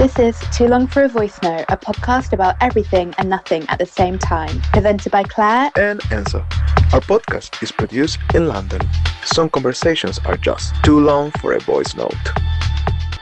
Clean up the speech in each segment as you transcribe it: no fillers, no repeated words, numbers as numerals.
This is Too Long for a Voice Note, a podcast about everything and nothing at the same time, presented by Claire and Enzo. Our podcast is produced in London. Some conversations are just too long for a voice note.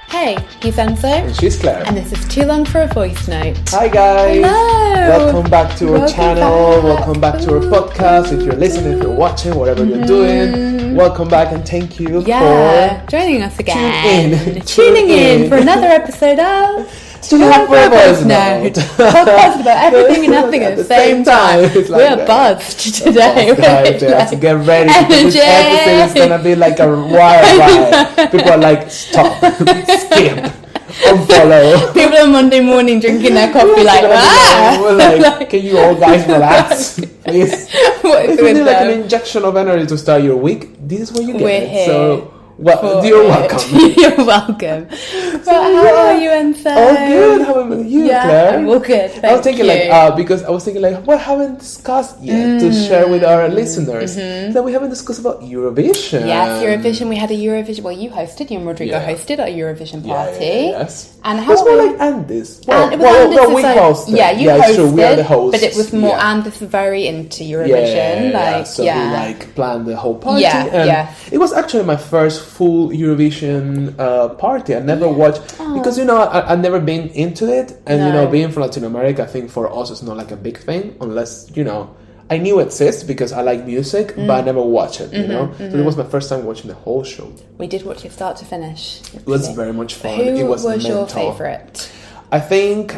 Hey, he's Enzo. And she's Claire. And this is Too Long for a Voice Note. Hi guys. Hello. Welcome back to our channel. Welcome back to our podcast. If you're listening, if you're watching, whatever you're doing, welcome back and thank you for joining us again. Tuning in for another episode of Too Long for a Voice Note. Podcast about everything and nothing at the same time. Like we are buzzed today. Guys, get ready. This episode is gonna be like a wire ride. People are like, stop, skip, unfollow. People on Monday morning drinking their coffee like, we're like, can you all guys relax, please? If you need like an injection of energy to start your week, this is what you get. We're here. So, you're welcome. You're welcome. How are you, Enzo? Oh, good. How about you, Claire? I'm all good. I was thinking because I was thinking what haven't discussed yet to share with our listeners that we haven't discussed about Eurovision. Yes, Eurovision. We had a Eurovision. Well, you hosted. You and Rodrigo hosted our Eurovision party. Yes. And how? It's more like Andis. We hosted. Yeah, you hosted. True. We are the hosts. But it was more Andis very into Eurovision. So we planned the whole party. It was actually my first full Eurovision party. I never watched because I've never been into it, and being from Latin America, I think for us it's not like a big thing unless I knew it exists because I like music, but I never watched it. So it was my first time watching the whole show. We did watch it start to finish. It was very much fun. Who it was your favourite? I think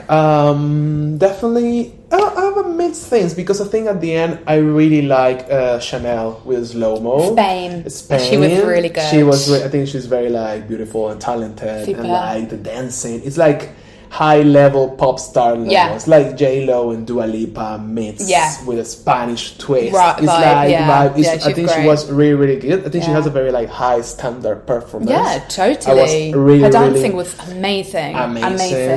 definitely I have a mixed things because I think at the end I really like Chanel with Slow Mo. Spain. She was really good. She was. I think she's very beautiful and talented. Super. And the dancing. It's like high level pop star level. Yeah. It's like J-Lo and Dua Lipa meets with a Spanish twist. Right, it's vibe. I think she was really, really good. I think she has a very high standard performance. Yeah, totally. Her dancing was amazing.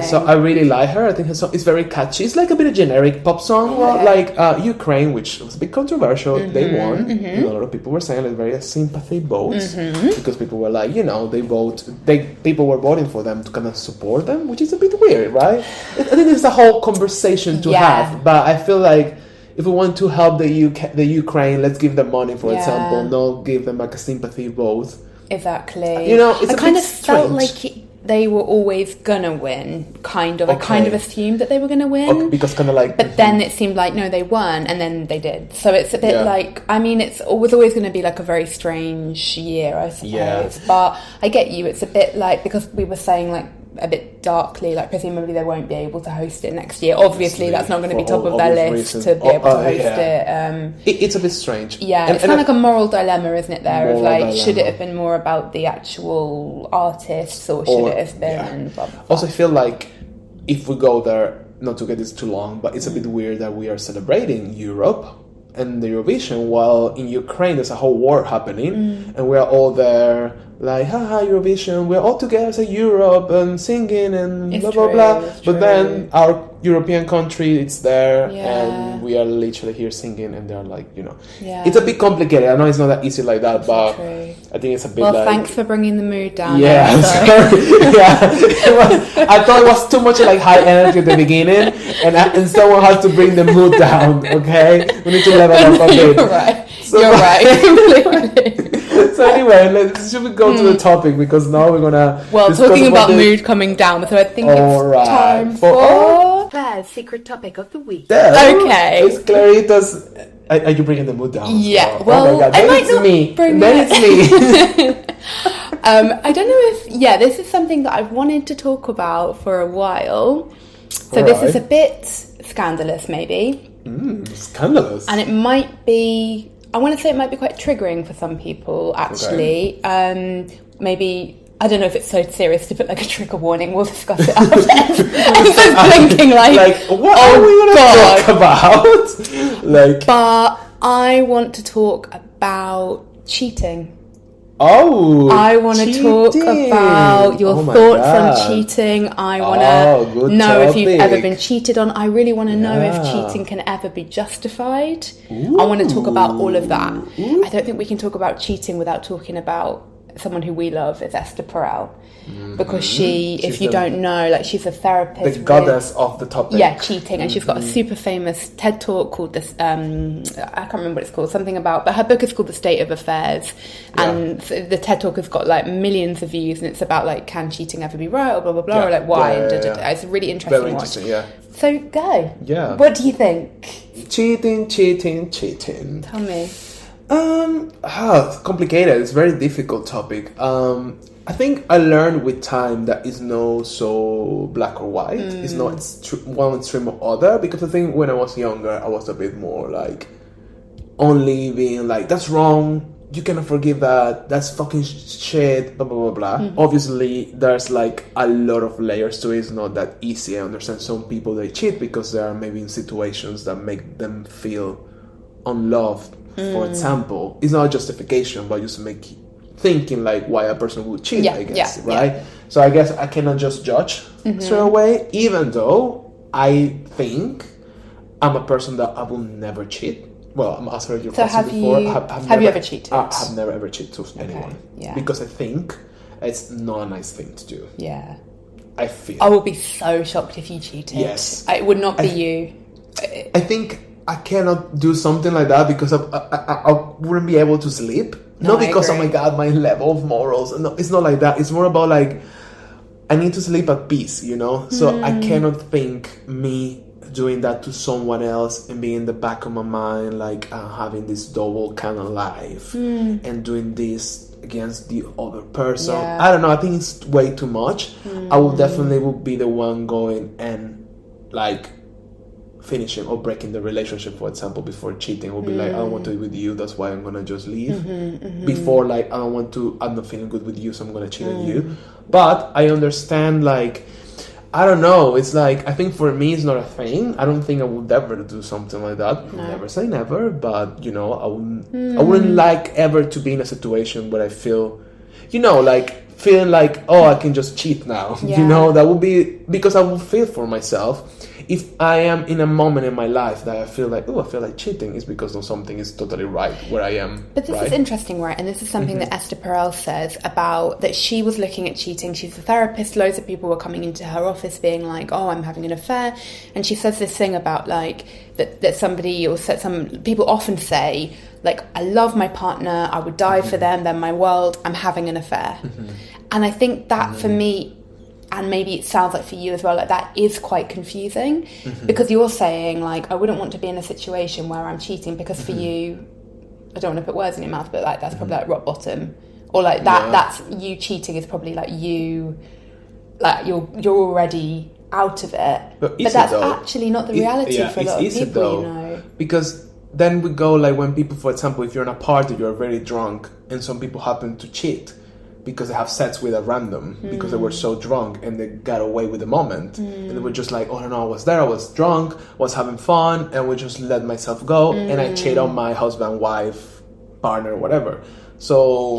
So I really like her. I think her song is very catchy. It's like a bit of generic pop song. Like Ukraine, which was a bit controversial. They won. A lot of people were saying very sympathy votes because people were like, people were voting for them to kind of support them, which is a bit weird, right? I think it's a whole conversation to have, but I feel like if we want to help the Ukraine, let's give them money, for example, not give them like a sympathy vote. Exactly. It's I kind of felt like they were always gonna win, kind of. I kind of assumed that they were gonna win. Because But then it seemed like, no, they weren't, and then they did. So it's a bit it's always going to be like a very strange year, I suppose. Yeah. But I get you, it's a bit like, because we were saying a bit darkly, presumably they won't be able to host it next year. Obviously that's not going to be top of their list to be able to host it. It's a bit strange. Yeah, it's kind of like a moral dilemma, isn't it, there? Of should it have been more about the actual artists or should it have been... Blah, blah, blah. Also, I feel like if we go there, not to get this too long, but it's a bit weird that we are celebrating Europe and the Eurovision while in Ukraine there's a whole war happening and we are all there like, haha, Eurovision, we're all together as a Europe and singing and blah, blah, blah. But then our European country, it's there and we are literally here singing and they're like, it's a bit complicated. I know it's not that easy like that, but I think it's a bit thanks for bringing the mood down. Yeah, I'm sorry. I thought it was too much high energy at the beginning and someone has to bring the mood down, okay? We need to level up a bit. You're right. You're right. So anyway, should we go to the topic because now we're gonna... talking about mood coming down, so I think it's time for Claire's secret topic of the week. Okay. It's Clarita's... Are you bringing the mood down? Yeah. Oh my God. Then it's me. Then it's me. I don't know if... this is something that I've wanted to talk about for a while. So this is a bit scandalous, maybe. Scandalous. And it might be... I want to say it might be quite triggering for some people, actually. Okay. Maybe, I don't know if it's so serious to put a trigger warning. We'll discuss it after. I'm just thinking what are we going to talk about? But I want to talk about cheating. Oh, I want to talk about your thoughts on cheating. I want to know if you've ever been cheated on. I really want to know if cheating can ever be justified. I want to talk about all of that. I don't think we can talk about cheating without talking about someone who we love is Esther Perel. Because if you don't know, like she's a therapist, the goddess of the topic. Yeah, cheating, and she's got a super famous TED talk called this. I can't remember what it's called. Something about, but her book is called The State of Affairs, and the TED talk has got like millions of views, and it's about like, can cheating ever be right, or blah blah blah, or like why. It's a really interesting. Very interesting. watch. Yeah. So go. Yeah. What do you think? Cheating. Tell me. It's complicated. It's a very difficult topic. I think I learned with time that it's not so black or white. It's not one extreme or other, because I think when I was younger, I was a bit more like only being like, that's wrong, you cannot forgive that, that's fucking shit, blah, blah, blah, blah. Obviously, there's like a lot of layers to it. It's not that easy. I understand some people, they cheat because they are maybe in situations that make them feel unloved, for example. It's not a justification, but just make thinking like why a person would cheat, I guess, right? Yeah. So I guess I cannot just judge straight away, even though I think I'm a person that I will never cheat. Well, I'm answering your question before. Have you ever cheated? I have never ever cheated to anyone. Yeah. Because I think it's not a nice thing to do. Yeah. I feel. I would be so shocked if you cheated. Yes. It would not be you. I think I cannot do something like that because I wouldn't be able to sleep. Not because, oh my God, my level of morals. No, it's not like that. It's more about like, I need to sleep at peace, you know? So I cannot think me doing that to someone else and being in the back of my mind, like having this double kind of life and doing this against the other person. Yeah. I don't know. I think it's way too much. I will definitely be the one going and like finishing or breaking the relationship, for example, before cheating. Will be like, I don't want to be with you, that's why I'm gonna just leave. Before, like, I'm not feeling good with you, so I'm gonna cheat on you. But I understand, like, I don't know, it's like, I think for me it's not a thing. I don't think I would ever do something like that. No. Never say never, but you know, I wouldn't like ever to be in a situation where I feel, you know, like feeling like, oh, I can just cheat now. You know, that would be because I would feel for myself. If I am in a moment in my life that I feel like, oh, I feel like cheating, is because of something is totally right where I am. But this is interesting, right? And this is something that Esther Perel says about that she was looking at cheating. She's a therapist. Loads of people were coming into her office being like, oh, I'm having an affair. And she says this thing about like that somebody or some people often say, like, I love my partner, I would die for them, they're my world, I'm having an affair. And I think that for me, and maybe it sounds like for you as well, like that is quite confusing because you're saying like, I wouldn't want to be in a situation where I'm cheating because for you, I don't want to put words in your mouth, but like that's probably like rock bottom, or like that that's you cheating is probably like you, like you're already out of it. But that's actually not the reality for a lot of people, though, you know. Because then we go like when people, for example, if you're in a party, you're very drunk, and some people happen to cheat because they have sex with a random because they were so drunk and they got away with the moment and they were just like, oh no, I was there, I was drunk, was having fun, and would just let myself go and I cheat on my husband, wife, partner, whatever. So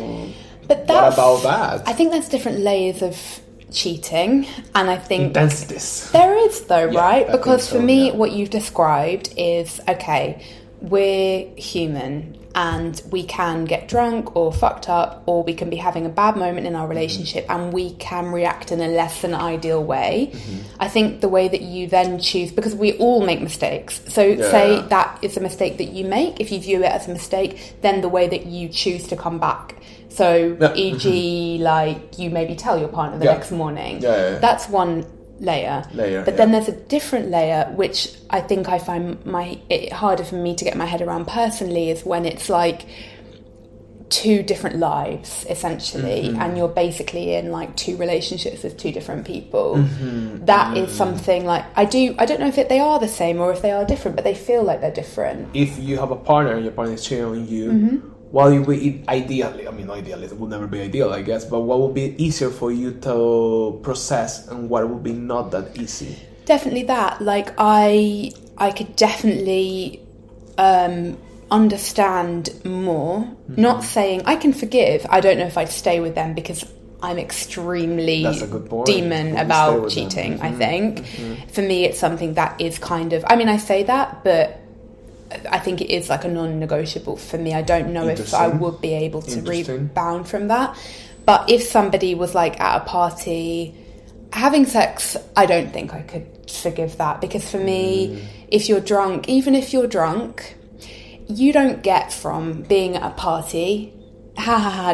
what about that? I think there's different layers of cheating, and I think intensities there is though, right? Because for me what you've described is, okay, we're human and we can get drunk or fucked up, or we can be having a bad moment in our relationship and we can react in a less than ideal way. I think the way that you then choose, because we all make mistakes, so say that is a mistake that you make, if you view it as a mistake, then the way that you choose to come back, so e.g. like you maybe tell your partner the next morning, that's one layer. But then there's a different layer which I think I find it harder for me to get my head around personally, is when it's like two different lives essentially and you're basically in like two relationships with two different people. That is something like I don't know if they are the same or if they are different, but they feel like they're different. If you have a partner and your partner is cheating on you, what you would ideally, it will never be ideal, I guess, but what would be easier for you to process and what would be not that easy? Definitely that. Like I could definitely understand more. Not saying I can forgive. I don't know if I'd stay with them because I'm extremely demon about cheating, I think. For me, it's something that is kind of, I mean, I say that, but I think it is like a non-negotiable for me. I don't know if I would be able to rebound from that. But if somebody was like at a party having sex, I don't think I could forgive that, because for me, if you're drunk, even if you're drunk, you don't get from being at a party,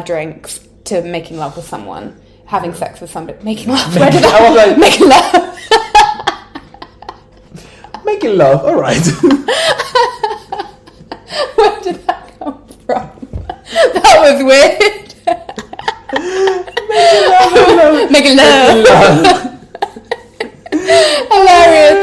drinks, to making love with someone, having sex with somebody, making love. Where did I was like, making love? Making love, all right. Where did that come from? That was weird. Making love. Hilarious.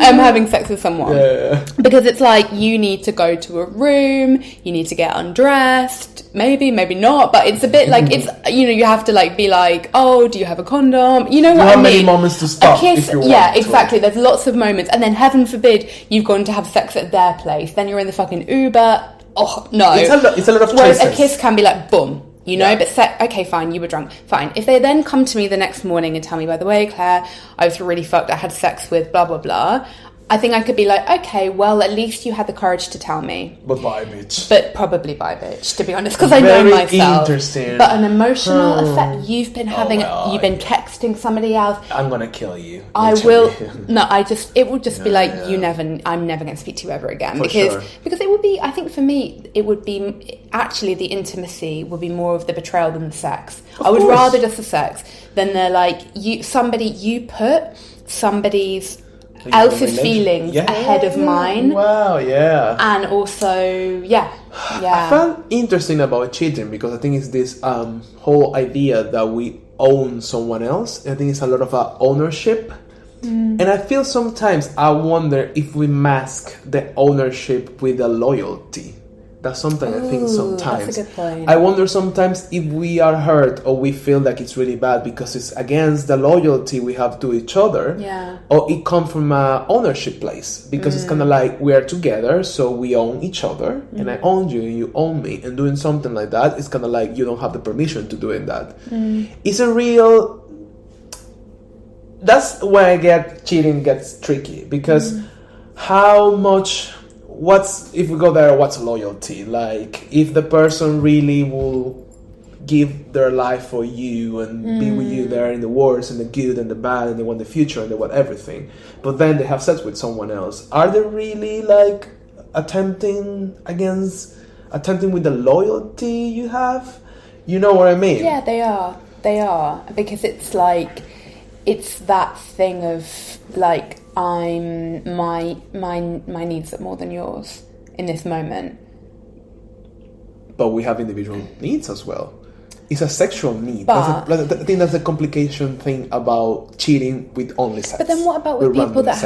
Having sex with someone. Yeah. Because it's like, you need to go to a room, you need to get undressed, maybe not, but it's a bit like, it's, you know, you have to like be like, oh, do you have a condom? You know what I mean? How many moments to stop if you want. Yeah, exactly. There's lots of moments, and then heaven forbid you've gone to have sex at their place, then you're in the fucking Uber. Oh no, it's a lot of choices. Whereas a kiss can be like boom. You know, but okay, fine, you were drunk. Fine. If they then come to me the next morning and tell me, by the way, Claire, I was really fucked, I had sex with blah, blah, blah, I think I could be like, okay, well, at least you had the courage to tell me. But bye, bitch. But probably bye, bitch, to be honest, because I know myself. Interesting. But an emotional effect, you've been having, you've been texting somebody else. I'm going to kill you. I will. No, it will just be like, I'm never going to speak to you ever again. Because it would be, I think for me, it would be, actually the intimacy would be more of the betrayal than the sex. I would rather just the sex than they're like, you put somebody's else's feelings ahead of mine. Wow, yeah. And also, I found interesting about cheating, because I think it's this whole idea that we own someone else. I think it's a lot of ownership. And I feel sometimes, I wonder if we mask the ownership with the loyalty. That's something I think sometimes. That's a good point. I wonder sometimes if we are hurt, or we feel like it's really bad because it's against the loyalty we have to each other. Yeah. Or it comes from an ownership place, because it's kind of like we are together, so we own each other, and I own you and you own me, and doing something like that, it's kind of like you don't have the permission to doing that. It's a real... That's where I get cheating gets tricky, because how much... if we go there, what's loyalty? Like, if the person really will give their life for you and be with you there in the worst and the good and the bad, and they want the future and they want everything, but then they have sex with someone else, are they really like attempting with the loyalty you have? You know what I mean? Yeah, they are, because it's like, it's that thing of like, my needs are more than yours in this moment. But we have individual needs as well. It's a sexual need. But, I think that's a complication thing about cheating with only sex. But then what about with people that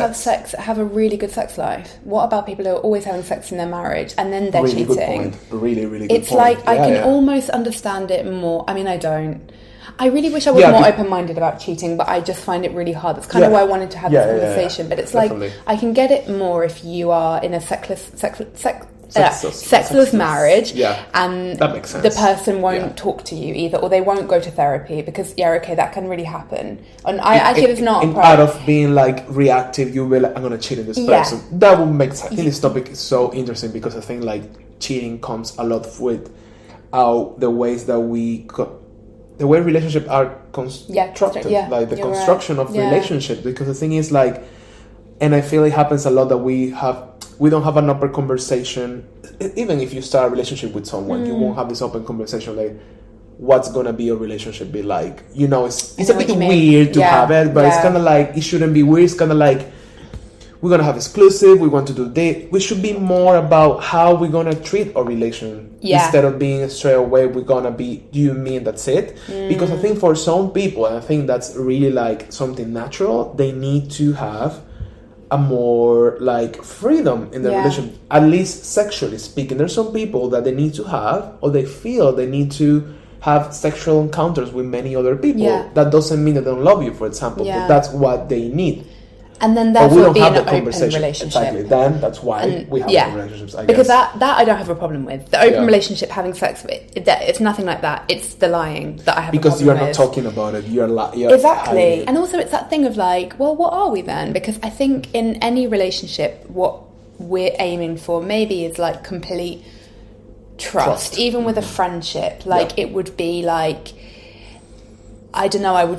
have a really good sex life? What about people who are always having sex in their marriage and then they're really cheating? Good point. Really, really good it's point. Like, I can almost understand it more. I mean, I don't. I really wish I was more open-minded about cheating, but I just find it really hard. That's kind of why I wanted to have this conversation. But it's definitely. Like, I can get it more if you are in a sexless marriage, and that makes sense. The person won't talk to you either, or they won't go to therapy, because that can really happen. And it's not a problem. Out of being like reactive, you will like, I'm gonna cheat on this person. That would make sense. I think this topic is so interesting, because I think like cheating comes a lot with the ways that the way relationships are constructed, like the construction of relationships. Because the thing is like, and I feel it happens a lot that we don't have an open conversation. Even if you start a relationship with someone, you won't have this open conversation like, what's gonna be your relationship be like? You know, it's a bit weird to have it, but it's kind of like, it shouldn't be weird. It's kind of like, we're gonna have exclusive, we want to do date. We should be more about how we're gonna treat our relation, instead of being straight away, we're gonna be you, me, and that's it. Because I think for some people, and I think that's really like something natural, they need to have a more like freedom in their relationship, at least sexually speaking. There's some people that they need to have, or they feel they need to have sexual encounters with many other people. That doesn't mean they don't love you, for example, but that's what they need. And then therefore being an open relationship. Exactly. Then that's why we have open relationships, I guess. Because that I don't have a problem with. The open relationship, having sex with, it's nothing like that. It's the lying that I have a problem with. Because you're not talking about it. You're exactly. And also it's that thing of like, well, what are we then? Because I think in any relationship, what we're aiming for maybe is like complete trust. Even with a friendship. Like it would be like, I don't know, I would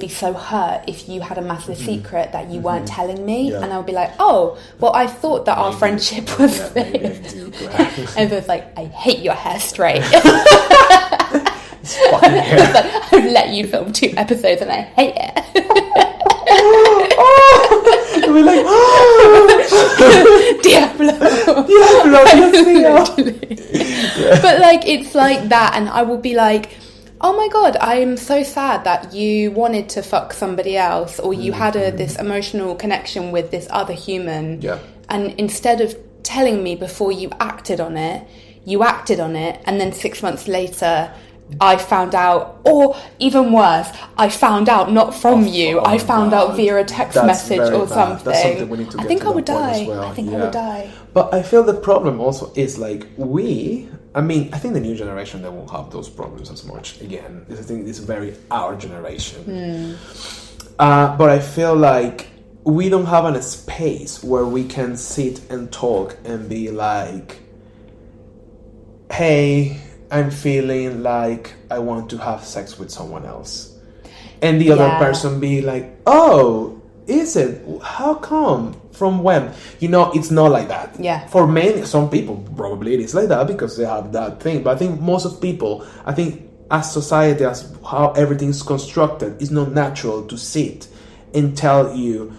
be so hurt if you had a massive secret that you weren't telling me. And I would be like, oh, well, I thought that our friendship was safe. And it was like, I hate your hair straight. It's fucking hair. Like, I've let you film 2 episodes and I hate it. We're like, Diablo, But like, it's like that, and I will be like, oh my god, I am so sad that you wanted to fuck somebody else, or you had this emotional connection with this other human, and instead of telling me before you acted on it, and then 6 months later I found out, or even worse, I found out not from you. I found out via a text message or something. That's something we need to I get think to I would that point die. as well. I think I would die. But I feel the problem also is like I think the new generation, they won't have those problems as much. Again, I think it's very our generation. But I feel like we don't have a space where we can sit and talk and be like, hey, I'm feeling like I want to have sex with someone else. And the other person be like, oh, is it? How come? From when? You know, it's not like that. Yeah. For some people, probably it is like that because they have that thing. But I think most of people, as society, as how everything's constructed, it's not natural to sit and tell you,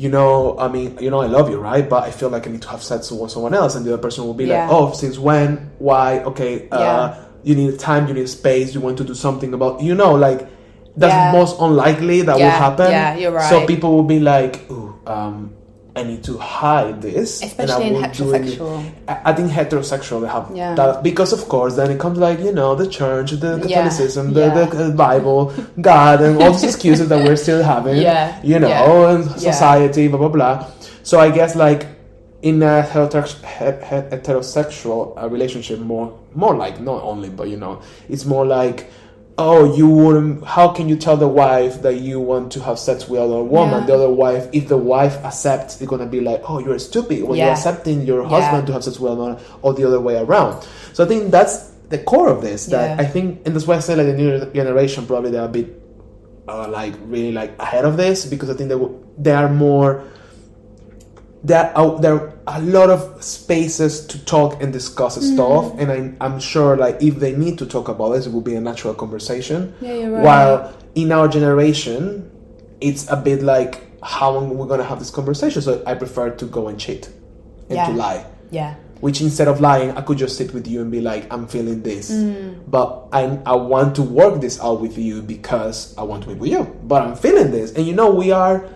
I love you, right? But I feel like I need to have sex with someone else. And the other person will be like, oh, since when? Why? Okay, you need time, you need space, you want to do something about, that's most unlikely that will happen. Yeah, you're right. So people will be like, ooh, I need to hide this. Especially in heterosexual. I think heterosexual, they have that. Because, of course, then it comes like, the church, the Catholicism, the Bible, God, and all these excuses that we're still having, and society, blah, blah, blah. So I guess, like, in a heterosexual relationship, more like, not only, but, it's more like, oh, you wouldn't, how can you tell the wife that you want to have sex with another woman? The other wife, if the wife accepts, they're going to be like, oh, you're stupid when you're accepting your husband to have sex with another, or the other way around. So I think that's the core of this, that I think, and that's why I say, like, the new generation, probably they're a bit, really, ahead of this, because I think they are more, there are a lot of spaces to talk and discuss stuff, and I'm sure, like, if they need to talk about this, it will be a natural conversation. Yeah, you're right. While in our generation, it's a bit like, how long are we going to have this conversation? So I prefer to go and cheat and to lie. Yeah. Which, instead of lying, I could just sit with you and be like, I'm feeling this, but I want to work this out with you because I want to be with you, but I'm feeling this. And we are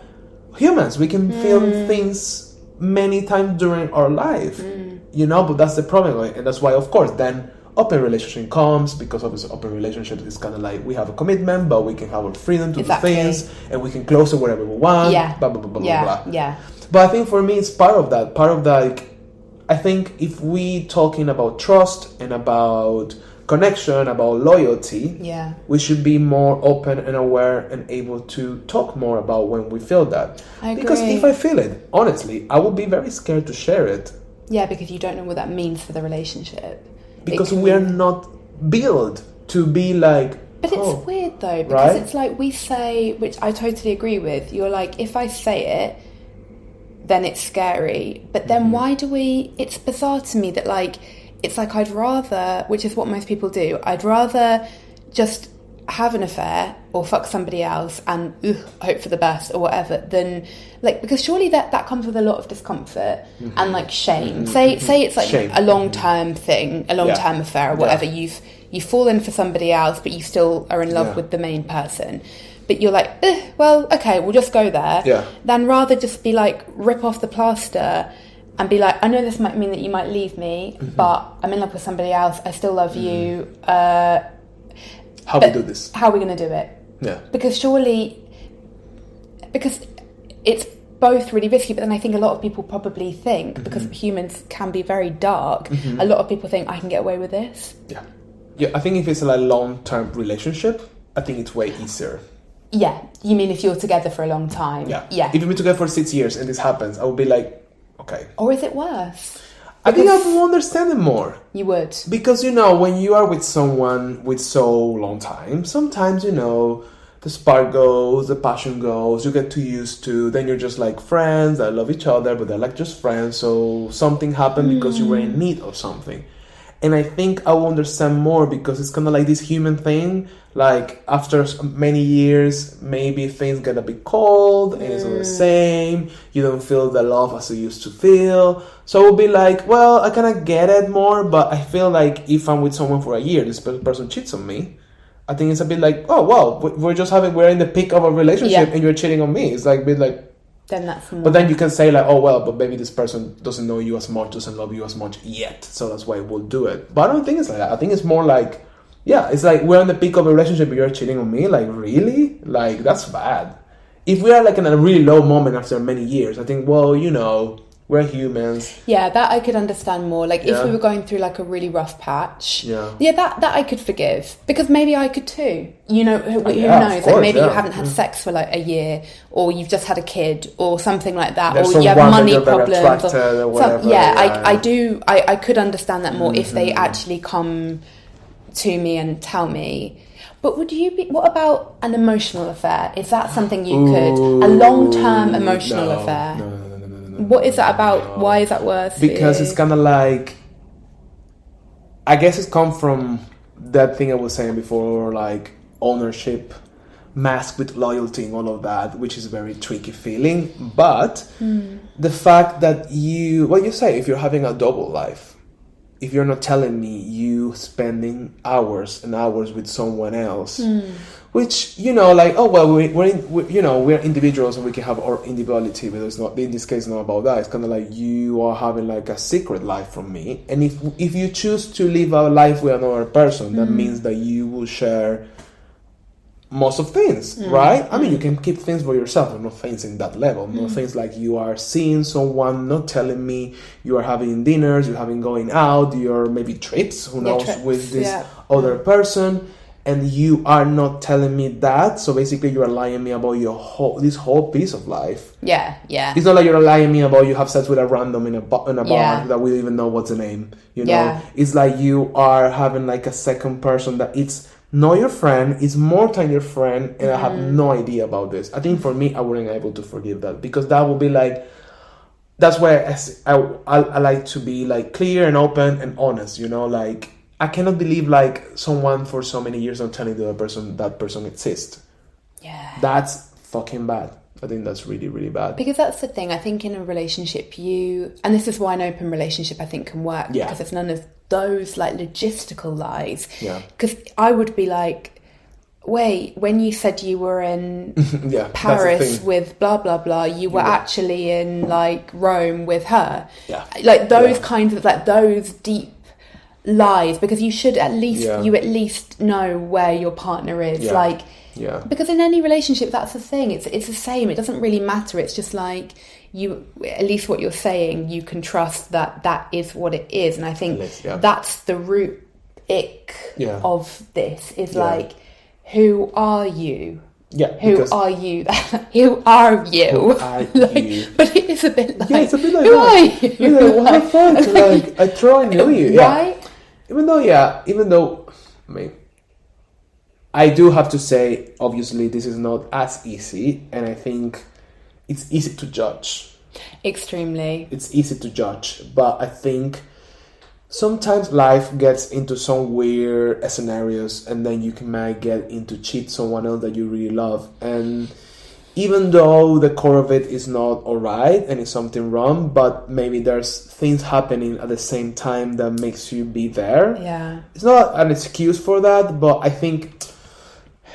humans. We can feel things many times during our life, but that's the problem, and that's why, of course, then open relationship comes, because obviously open relationship is kind of like, we have a commitment, but we can have our freedom to do things, and we can close it wherever we want, blah, blah, blah, blah, blah. But I think for me, it's part of that, like, I think if we talking about trust and about connection, about loyalty, we should be more open and aware and able to talk more about when we feel that. I agree. Because if I feel it, honestly, I would be very scared to share it. Yeah, because you don't know what that means for the relationship. Because we are not built to be like... But it's weird though, because it's like we say, which I totally agree with, you're like, if I say it, then it's scary. But then why do we... It's bizarre to me that, like, it's like I'd rather, which is what most people do, I'd rather just have an affair or fuck somebody else and hope for the best or whatever than, like, because surely that comes with a lot of discomfort and, like, shame. Say it's like shame. A long-term thing, a long-term affair or whatever. You've fallen for somebody else, but you still are in love with the main person. But you're like, well, okay, we'll just go there. Then rather just be like, rip off the plaster and be like, I know this might mean that you might leave me, but I'm in love with somebody else. I still love you. How we do this? How are we going to do it? Yeah. Because it's both really risky, but then I think a lot of people probably think, because humans can be very dark, a lot of people think, I can get away with this. Yeah. Yeah, I think if it's a long-term relationship, I think it's way easier. Yeah. You mean if you're together for a long time? Yeah. If you've been together for 6 years and this happens, I would be like, okay. Or is it worse? I think I will understand it more. You would. Because, when you are with someone with so long time, sometimes, the spark goes, the passion goes, you get too used to, then you're just like friends that love each other, but they're like just friends, so something happened because you were in need of something. And I think I will understand more because it's kind of like this human thing. Like, after many years, maybe things get a bit cold and it's not the same. You don't feel the love as you used to feel. So it will be like, well, I kind of get it more, but I feel like if I'm with someone for a year, this person cheats on me, I think it's a bit like, oh, well, we're in the peak of a relationship and you're cheating on me. It's like a bit like... Then that's more. But then you can say like, oh, well, but maybe this person doesn't know you as much, doesn't love you as much yet. So that's why we'll do it. But I don't think it's like that. I think it's more like, it's like we're in the peak of a relationship, but you're cheating on me. Like, really? Like, that's bad. If we are like in a really low moment after many years, I think, well, we're humans. Yeah, that I could understand more. Like, if we were going through like a really rough patch, that I could forgive, because maybe I could too. Who knows? Course, like, maybe you haven't had sex for like a year, or you've just had a kid, or something like that, or you have money problems, or whatever. I could understand that more if they actually come to me and tell me. But what about an emotional affair? Is that something you could, a long-term emotional affair? No. What is that about? Why is that worse? Because it's kind of like, I guess it's come from that thing I was saying before, like ownership masked with loyalty and all of that, which is a very tricky feeling. But the fact that if you're having a double life, if you're not telling me you spending hours and hours with someone else, which, like, oh, well, we're individuals and we can have our individuality, but it's not, in this case, not about that. It's kind of like you are having like a secret life from me. And if you choose to live a life with another person, that means that you will share most of things, right? I mean, you can keep things for yourself, but not things in that level. Not things like you are seeing someone, not telling me you are having dinners, you're having going out, you're maybe trips, who knows, with this other person. And you are not telling me that, so basically you are lying me about this whole piece of life. Yeah. It's not like you're lying me about you have sex with a random in a bar that we don't even know what's the name. It's like you are having like a second person that it's not your friend, it's more than your friend, and I have no idea about this. I think for me, I wouldn't be able to forgive that, because that would be like, that's why I like to be like clear and open and honest. Like, I cannot believe like someone for so many years not telling the other person that person exists. Yeah. That's fucking bad. I think that's really, really bad. Because that's the thing. I think in a relationship, and this is why an open relationship I think can work, because it's none of those like logistical lies. Yeah. Because I would be like, wait, when you said you were in Paris with blah blah blah, you were actually in like Rome with her. Yeah. Like those kinds of like those deep lies, because you should at least know where your partner is. Because in any relationship, that's the thing, it's the same. It doesn't really matter. It's just like, you, at least what you're saying, you can trust that is what it is. And I think that's the root ick of this, is like, who are you? Who are you? Who are you? But it is a bit like, it's a bit like who are you? What the fuck? Like, I thought I knew you. Right? Even though, I mean, I do have to say, obviously, this is not as easy, and I think it's easy to judge. Extremely. It's easy to judge, but I think sometimes life gets into some weird scenarios, and then you might get into cheat someone else that you really love, and even though the core of it is not alright and it's something wrong, but maybe there's things happening at the same time that makes you be there. Yeah. It's not an excuse for that, but I think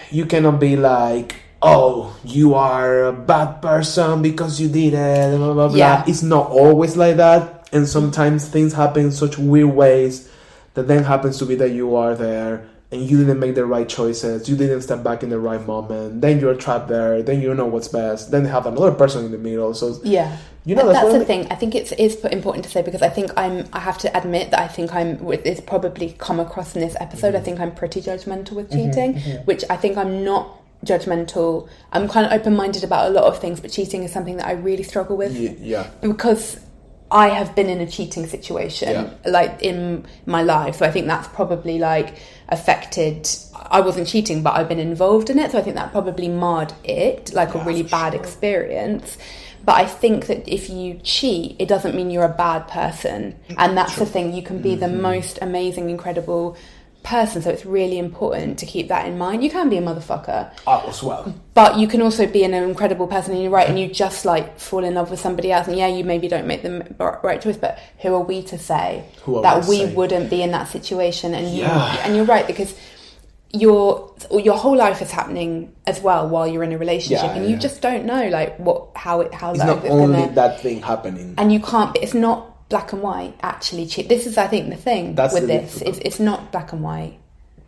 you cannot be like, oh, you are a bad person because you did it, blah, blah, blah. Yeah. It's not always like that. And sometimes things happen in such weird ways that then happens to be that you are there and you didn't make the right choices, you didn't step back in the right moment, then you're trapped there, then you don't know what's best, then you have another person in the middle. So that's the thing. I think it's important to say, because I think I have to admit that I think it's probably come across in this episode, I think I'm pretty judgmental with cheating, which I think I'm not judgmental. I'm kind of open-minded about a lot of things, but cheating is something that I really struggle with. Yeah. Because I have been in a cheating situation, like in my life. So I think that's probably like affected. I wasn't cheating, but I've been involved in it. So I think that probably marred it, like a really bad experience. But I think that if you cheat, it doesn't mean you're a bad person. And that's the thing. You can be the most amazing, incredible person. So it's really important to keep that in mind. You can be a motherfucker as well, but you can also be an incredible person, and you're right, and you just like fall in love with somebody else, and you maybe don't make the right choice, but who are we to say that we wouldn't be in that situation? And and you're right, because your whole life is happening as well while you're in a relationship, and you just don't know like how it's not only that thing happening, and you can't. It's not black and white, actually. This is, I think, the thing with this. It's not black and white.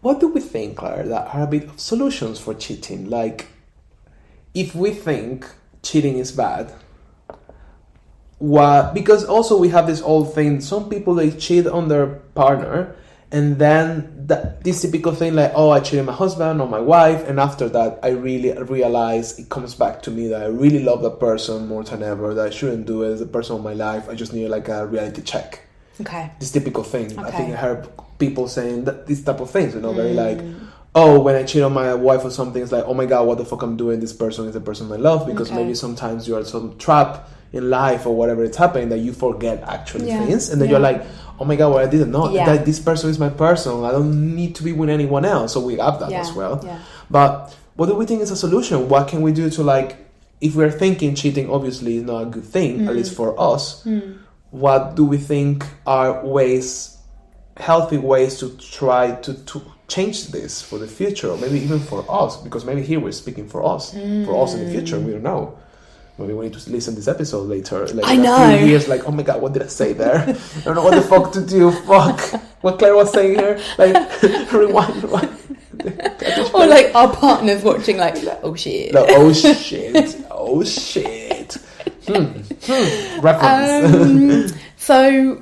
What do we think, Claire, that are a bit of solutions for cheating? Like, if we think cheating is bad, because also we have this old thing, some people, they cheat on their partner, and then this typical thing like, oh, I cheated my husband or my wife, and after that I really realize it comes back to me that I really love that person more than ever, that I shouldn't do it as the person of my life, I just need like a reality check. Okay. This typical thing. Okay. I think I heard people saying these type of things, very like, oh, when I cheat on my wife or something, it's like, oh my god, what the fuck I'm doing, this person is the person I love, because maybe sometimes you are some trap in life or whatever it's happening that you forget actually things, and then you're like, oh my god, well, I didn't know that this person is my person, I don't need to be with anyone else. So we have that as well. But what do we think is a solution? What can we do to, like, if we're thinking cheating obviously is not a good thing, at least for us, what do we think are healthy ways to try to change this for the future, or maybe even for us, because maybe here we're speaking for us in the future, we don't know. Maybe we need to listen to this episode later. Like, I know. In a few years, like, oh my god, what did I say there? I don't know what the fuck to do. Fuck. What Claire was saying here. Like, rewind. Or like our partners watching, like, oh shit. Like, oh shit. Reference. So,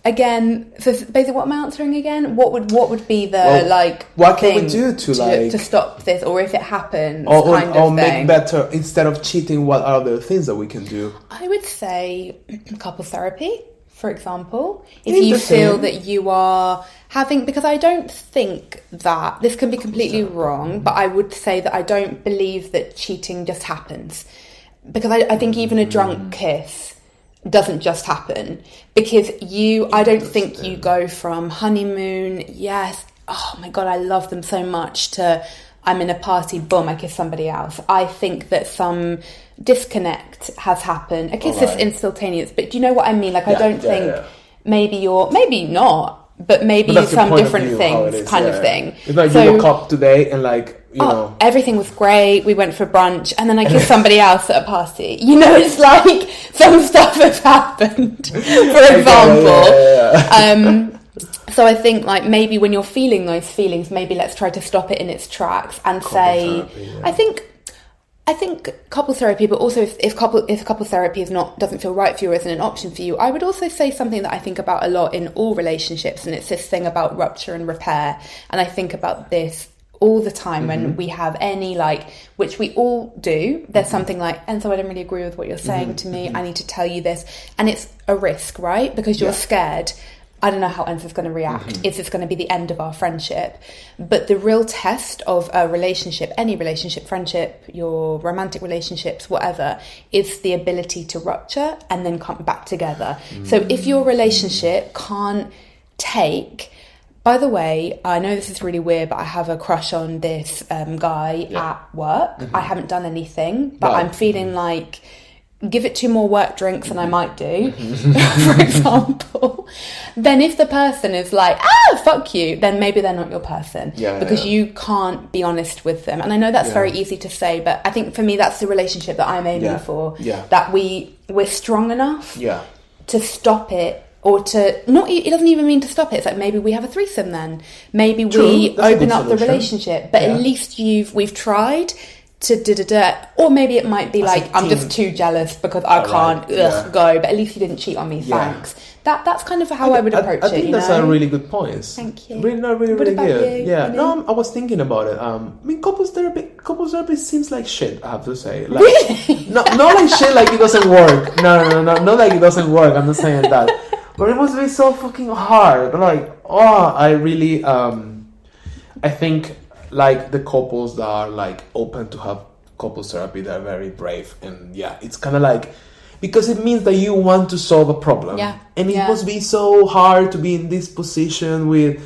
again, so basically, what am I answering again? What would be the what can we do to stop this, or if it happens, or make better instead of cheating? What are the things that we can do? I would say couple therapy, for example. If you feel that you are having, because I don't think that this can be completely wrong, but I would say that I don't believe that cheating just happens, because I think even a drunk kiss doesn't just happen, because I don't think you go from honeymoon, yes, oh my god, I love them so much, to I'm in a party, boom, I kiss somebody else. I think that some disconnect has happened. A kiss is instantaneous, but do you know what I mean? Like, I don't think maybe not, but maybe some different things kind of thing. It's like you woke up today and like, you know, everything was great, we went for brunch, and then I kissed somebody else at a party. You know, it's like some stuff has happened, for example. So I think, like, maybe when you're feeling those feelings, maybe let's try to stop it in its tracks and say, I think couple therapy, but also if couple therapy doesn't feel right for you or isn't an option for you, I would also say something that I think about a lot in all relationships, and it's this thing about rupture and repair. And I think about this all the time when we have any, like, which we all do, there's something like, and so I don't really agree with what you're saying to me, I need to tell you this, and it's a risk, right? Because you're scared, I don't know how Enzo's going to react. Is this going to be the end of our friendship? But the real test of a relationship, any relationship, friendship, your romantic relationships, whatever, is the ability to rupture and then come back together. So if your relationship can't take... By the way, I know this is really weird, but I have a crush on this guy at work. I haven't done anything, but I'm feeling like... give it 2 more work drinks than I might do, for example, then if the person is like, fuck you, then maybe they're not your person, because you can't be honest with them. And I know that's very easy to say, but I think for me, that's the relationship that I'm aiming for, that we're strong enough to stop it, or to not, it doesn't even mean to stop it. It's like, maybe we have a threesome then. Maybe we open up the relationship, but at least we've tried. or maybe it might be As like, a I'm team. just too jealous because I can't go, but at least you didn't cheat on me, thanks. That's kind of how I would approach it. I think that's a really good point. Thank you. Really What about good. you? Yeah. You know? No, I was thinking about it. I mean, couples therapy seems like shit, I have to say. Like, Really? not like shit like it doesn't work. No, not like it doesn't work. I'm not saying that. But it must be so fucking hard. Like, I really, I think, like, the couples that are, like, open to have couples therapy, they're very brave. And, yeah, it's kind of like, because it means that you want to solve a problem. Yeah. And it Yeah. must be so hard to be in this position with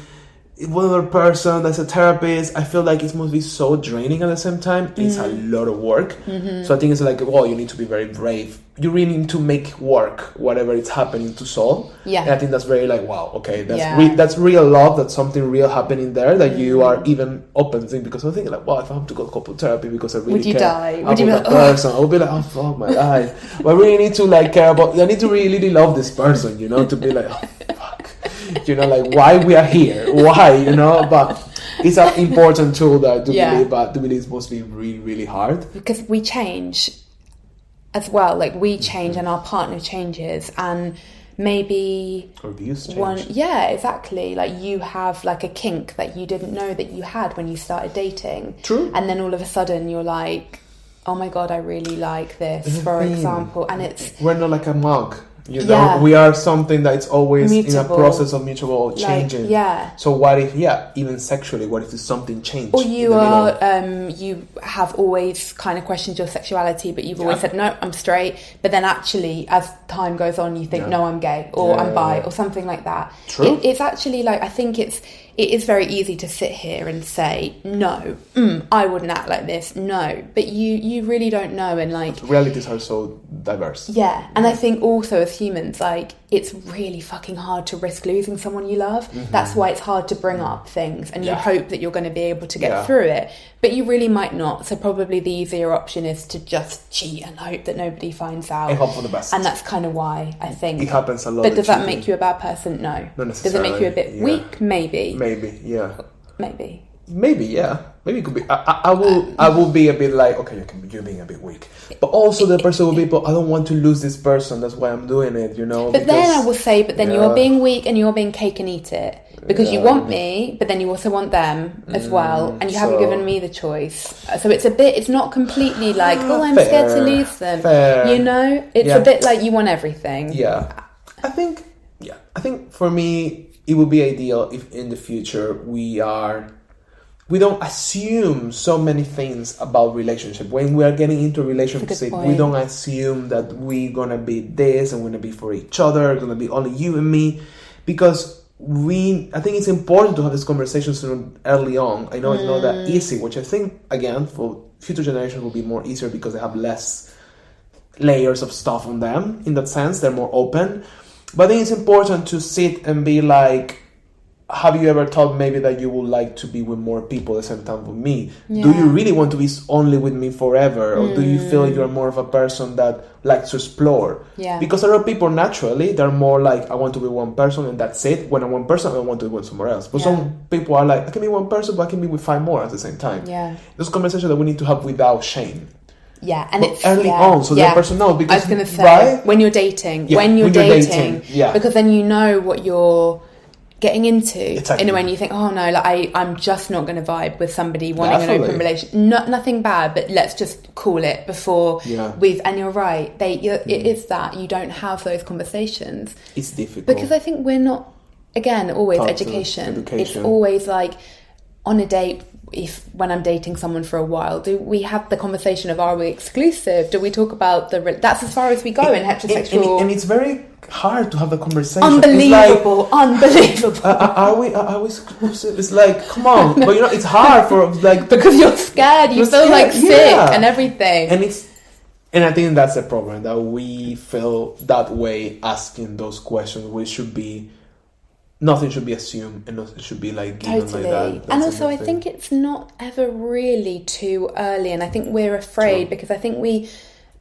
one other person that's a therapist. I feel like it must be so draining at the same time. It's a lot of work. So I think it's like, well, you need to be very brave. You really need to make work whatever it's happening to solve. Yeah. And I think that's very like, wow, okay, that's Yeah. that's real love. That's something real happening there that you are even open to. Because I'm thinking like, well, if I have to go to couple therapy because I really Would you care die? about Would you be that like, person, I would be like, oh fuck my life. But I really need to like care about. I need to really love this person, you know, to be like, oh fuck, you know, like why we are here, why, you know. But it's an important tool that I do believe, but I believe it's supposed to be really, really hard. Because we change as well, like we change and our partner changes, and maybe Or views change. exactly, like you have like a kink that you didn't know that you had when you started dating. True. And then all of a sudden you're like, oh my god, I really like this, for example. And it's We're not like a mug. You know, Yeah. we are something that it's always in a Mutable. process of mutual like, changing. yeah. So what if, even sexually, what if there's something changed? Or in you the are, middle? you have always kind of questioned your sexuality, but you've always said, no, I'm straight. But then actually, as time goes on, you think, no, I'm gay, or I'm bi, or something like that. True. It's actually like, I think it is very easy to sit here and say, no, I wouldn't act like this, no. But you really don't know, and like... Realities are so diverse. Yeah, and I think also as humans, like, it's really fucking hard to risk losing someone you love. That's why it's hard to bring up things, and you hope that you're going to be able to get through it, but you really might not. So probably the easier option is to just cheat and hope that nobody finds out. And hope for the best. And that's kind of why I think... It happens a lot. But does that cheating. make you a bad person? No. Not Does it make you a bit necessarily, weak? Maybe. Maybe, yeah. Maybe. Maybe, yeah. Maybe it could be. I will be a bit like, okay, you're being a bit weak. But also the person will be, but I don't want to lose this person. That's why I'm doing it, you know. But then I will say, but then Yeah. you're being weak and you're being cake and eat it. Because you want me, but then you also want them as well. And you haven't given me the choice. So it's not completely like, oh, I'm scared to lose them. Fair. You know? It's a bit like you want everything. Yeah. I think for me, it would be ideal if in the future we don't assume so many things about relationship. When we are getting into a relationship, we don't assume that we're gonna be this and we're gonna be for each other, gonna be only you and me, because I think it's important to have this conversation early on. I know it's not that easy, which I think again for future generations will be more easier because they have less layers of stuff on them. In that sense, they're more open. But I think it's important to sit and be like, have you ever thought maybe that you would like to be with more people at the same time with me? Yeah. Do you really want to be only with me forever? Or do you feel you're more of a person that likes to explore? Yeah. Because a lot of people naturally, they're more like, I want to be one person and that's it. When I'm one person, I want to be with somewhere else. But some people are like, I can be one person, but I can be with 5 more at the same time. Yeah. Those conversations that we need to have without shame. Yeah, and it's early on, so the person knows. Because I was going to say, when you're dating, because then you know what you're getting into. Exactly. In a way, and you think, oh no, like I'm just not going to vibe with somebody wanting an open relationship. Nothing bad, but let's just call it before we've. And you're right, it is that you don't have those conversations. It's difficult because I think we're not. Again, always education. It's always like on a date. When I'm dating someone for a while, do we have the conversation of, are we exclusive? Do we talk about that's as far as we go in heterosexual? And it's very hard to have the conversation. Unbelievable. Are we exclusive? It's like, come on. But it's hard for like because you're scared. You feel like sick and everything. And I think that's the problem, that we feel that way asking those questions. Nothing should be assumed, and nothing should be like given like that. And also, I think it's not ever really too early, and I think we're afraid because I think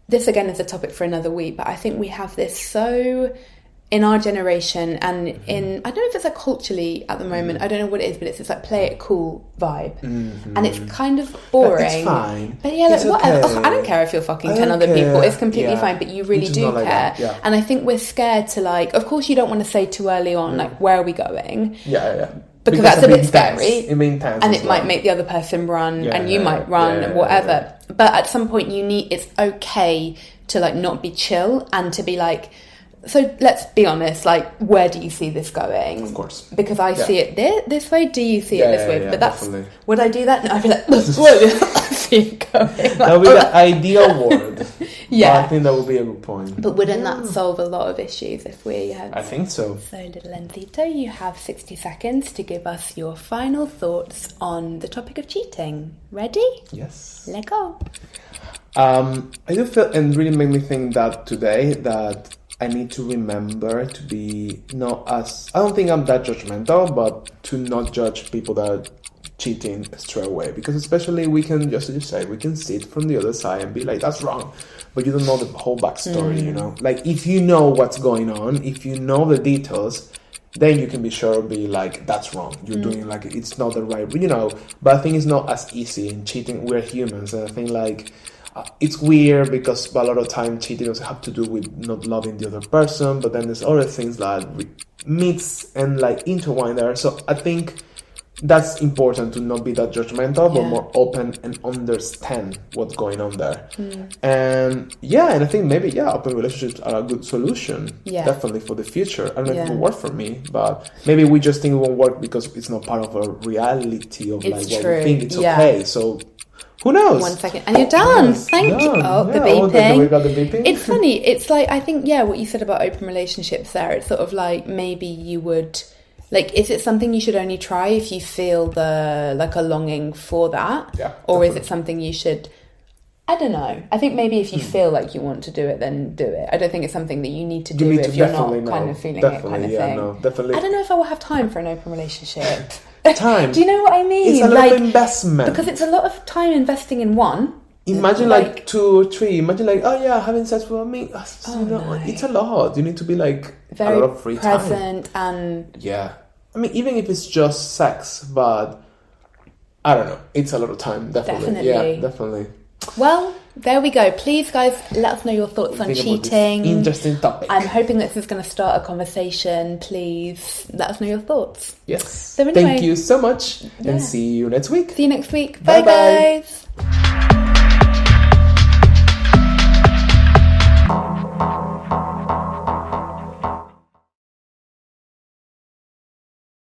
this again is a topic for another week, but I think we have this so in our generation and in, I don't know if it's like culturally at the moment, I don't know what it is, but it's just like play it cool vibe. And it's kind of boring. It's fine. But yeah, like It's whatever. okay. I don't care if you're fucking I 10 don't other people. care. It's completely Yeah. fine, but you really Which is do not like care. that, yeah. And I think we're scared to like, of course you don't want to say too early on, like, where are we going? Yeah. Because that's a bit intense. scary. It means intense. And as it might well. make the other person run Yeah, and you might run, yeah, whatever. But at some point it's okay to like not be chill and to be like, so let's be honest, like, where do you see this going? Of course. Because I see it this way, do you see it this way? But that's, definitely. would I do that? No, I'd be like, I see it going. That would be the ideal world. Yeah. I think that would be a good point. But wouldn't that solve a lot of issues if we had... I think so. So, little Encito, you have 60 seconds to give us your final thoughts on the topic of cheating. Ready? Yes. Let go. I do feel, and really made me think that today, that I need to remember to be not as, I don't think I'm that judgmental, but to not judge people that are cheating straight away. Because especially we can, just as you say, we can sit from the other side and be like, that's wrong. But you don't know the whole backstory, you know? Like, if you know what's going on, if you know the details, then you can be sure be like, that's wrong. You're doing like, it's not the right, you know? But I think it's not as easy in cheating. We're humans. And I think like, it's weird because a lot of time cheating doesn't have to do with not loving the other person, but then there's other things that mix and like intertwine there. So I think that's important to not be that judgmental, but more open and understand what's going on there. And I think maybe open relationships are a good solution, definitely for the future. I don't know if it will work for me, but maybe we just think it won't work because it's not part of a reality of like what we think it's okay. So who knows? 1 second. And you're done. Thank you. Oh, the beeping. We got the beeping. It's funny. It's like, I think, what you said about open relationships there, it's sort of like maybe you would, like, is it something you should only try if you feel a longing for that? Yeah. Or definitely. is it something you should, I don't know. I think maybe if you feel like you want to do it, then do it. I don't think it's something that you need to do if you're not kind of feeling it kind of thing. No, definitely. I don't know if I will have time for an open relationship. Time. Do you know what I mean? It's a lot of investment. Because it's a lot of time investing in one. Imagine like 2 or 3. Imagine like, having sex with me. It's a lot. You need to be like very a lot of free present time. And yeah. I mean, even if it's just sex, but I don't know. It's a lot of time. Definitely. Yeah, definitely. Well, there we go. Please, guys, let us know your thoughts on cheating. Interesting topic. I'm hoping this is going to start a conversation. Please let us know your thoughts. Yes. So anyway, thank you so much, and see you next week. See you next week. Bye, Bye-bye. guys.